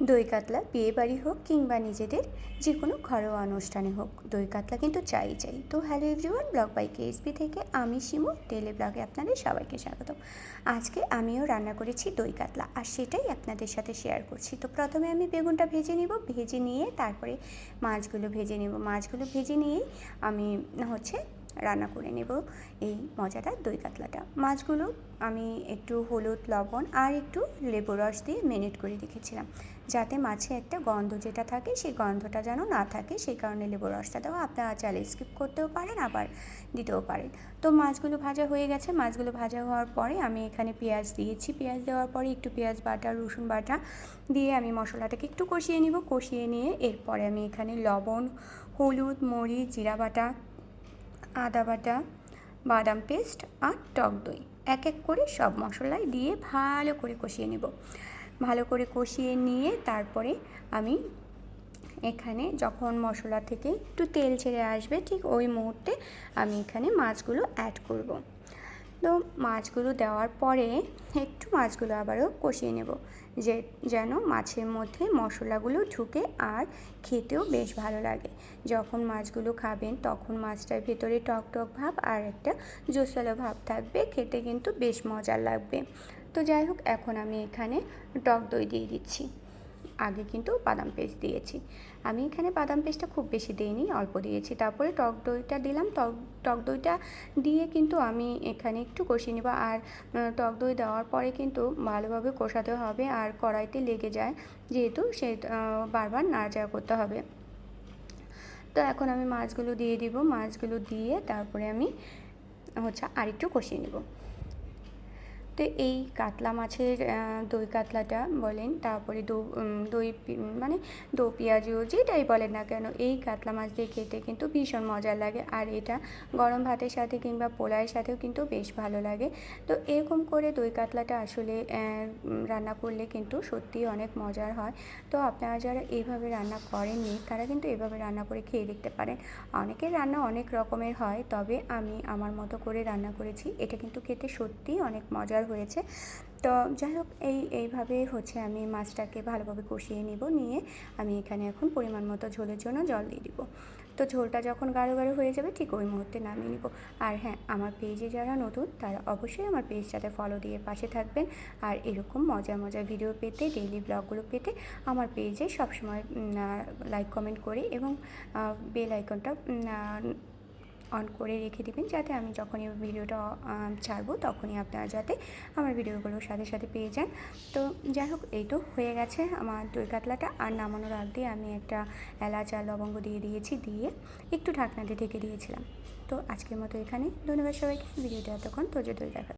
দই কাতলা বিয়েবাড়ি হোক কিংবা নিজেদের যে কোনো ঘরোয়া অনুষ্ঠানে হোক, দই কাতলা কিন্তু চাই। তো hello everyone, blog by KSP থেকে আমি শিমু ডেলি ব্লগে আপনাদের সবাইকে স্বাগত। আজকে আমিও রান্না করেছি দই কাতলা, আর সেটাই আপনাদের সাথে শেয়ার করছি। তো প্রথমে আমি বেগুনটা ভেজে নিব, ভেজে নিয়ে তারপরে মাছগুলো ভেজে নেব। মাছগুলো ভেজে নিয়েই আমি রান্না করে নেব এই মজাদার দই কাতলাটা। মাছগুলো আমি একটু হলুদ, লবণ আর একটু লেবু রস দিয়ে ম্যারিনেট করে রেখেছিলাম, যাতে মাছে একটা গন্ধ যেটা থাকে সেই গন্ধটা যেন না থাকে, সেই কারণে লেবু রসটা দেওয়া। আপনারা চাইলে স্কিপ করতেও পারেন, আবার দিতেও পারেন। তো মাছগুলো ভাজা হয়ে গেছে। মাছগুলো ভাজা হওয়ার পরে আমি এখানে পেঁয়াজ দিয়েছি। পেঁয়াজ দেওয়ার পরে একটু পেঁয়াজ বাটা, রসুন বাটা দিয়ে আমি মশলাটাকে একটু কষিয়ে নিব। কষিয়ে নিয়ে এরপরে আমি এখানে লবণ, হলুদ, মরিচ, জিরা বাটা, আদা বাটা, বাদাম পেস্ট আর টক দই এক এক করে সব মশলায় দিয়ে ভালো করে কষিয়ে নেব। ভালো করে কষিয়ে নিয়ে তারপরে আমি এখানে যখন মশলা থেকে একটু তেল ছেড়ে আসবে, ঠিক ওই মুহূর্তে আমি এখানে মাছগুলো অ্যাড করব। তো মাছগুলো দেওয়ার পরে একটু মাছগুলো আবারও কষিয়ে নেব, যেন মাছের মধ্যে মশলাগুলো ঢুকে আর খেতেও বেশ ভালো লাগে। যখন মাছগুলো খাবেন তখন মাছটার ভেতরে টক টক ভাব আর একটা জোসালো ভাব থাকবে, খেতে কিন্তু বেশ মজার লাগবে। তো যাই হোক, এখন আমি এখানে টক দই দিয়ে দিচ্ছি। আগে কিন্তু বাদাম পেস্ট দিয়েছি। আমি এখানে বাদাম পেস্টটা খুব বেশি দিইনি, অল্প দিয়েছি। তারপরে টক দইটা দিলাম। টক দইটা দিয়ে কিন্তু আমি এখানে একটু কষিয়ে নেব। আর টক দই দেওয়ার পরে কিন্তু ভালোভাবে কষাতে হবে, আর কড়াইতে লেগে যায় যেহেতু, সে বারবার নাড়াচাড়া করতে হবে। তো এখন আমি মাছগুলো দিয়ে দিব। মাছগুলো দিয়ে তারপরে আমি আরেকটু কষিয়ে নেব। তো এই কাতলা মাছের দই কাতলাটা বলেন, তারপরে দই মানে দো পেঁয়াজু যেটাই বলেন না কেন, এই কাতলা মাছ দিয়ে খেতে কিন্তু ভীষণ মজা লাগে। আর এটা গরম ভাতের সাথে কিংবা পোলাওয়ের সাথেও কিন্তু বেশ ভালো লাগে। তো এরকম করে দই কাতলাটা আসলে রান্না করলে কিন্তু সত্যিই অনেক মজার হয়। তো আপনারা যারা এইভাবে রান্না করেননি, তারা কিন্তু এভাবে রান্না করে খেয়ে দেখতে পারেন। অনেকের রান্না অনেক রকমের হয়, তবে আমি আমার মতো করে রান্না করেছি। এটা কিন্তু খেতে সত্যিই অনেক মজার হয়েছে। তো যাই হোক, এইভাবে আমি মাছটাকে ভালোভাবে কষিয়ে নিয়ে আমি এখানে এখন পরিমাণ মতো ঝোলের জন্য জল দিয়ে দিব। তো ঝোলটা যখন গাঢ় গাঢ় হয়ে যাবে, ঠিক ওই মুহূর্তে নামিয়ে নিব। আর হ্যাঁ, আমার পেজে যারা নতুন তারা অবশ্যই আমার পেজটাতে ফলো দিয়ে পাশে থাকবেন। আর এরকম মজার মজার ভিডিও পেতে, ডেইলি ব্লগগুলো পেতে আমার পেজে সবসময় লাইক কমেন্ট করে এবং বেল আইকনটা অন করে রেখে দেবেন, যাতে আমি যখনই ভিডিওটা ছাড়বো তখনই আপনারা যাতে আমার ভিডিওগুলোর সাথে সাথে পেয়ে যান। তো যাই হোক, এই তো হয়ে গেছে আমার দই কাতলাটা। আর নামানোর আগ দিয়ে আমি একটা এলাচ আর লবঙ্গ দিয়ে দিয়েছি, দিয়ে একটু ঢাকনা দিয়ে ঢেকে দিয়েছিলাম। তো আজকের মতো এখানে, ধন্যবাদ সবাইকে ভিডিওটা এতক্ষণ ধৈর্য ধরে দেখা।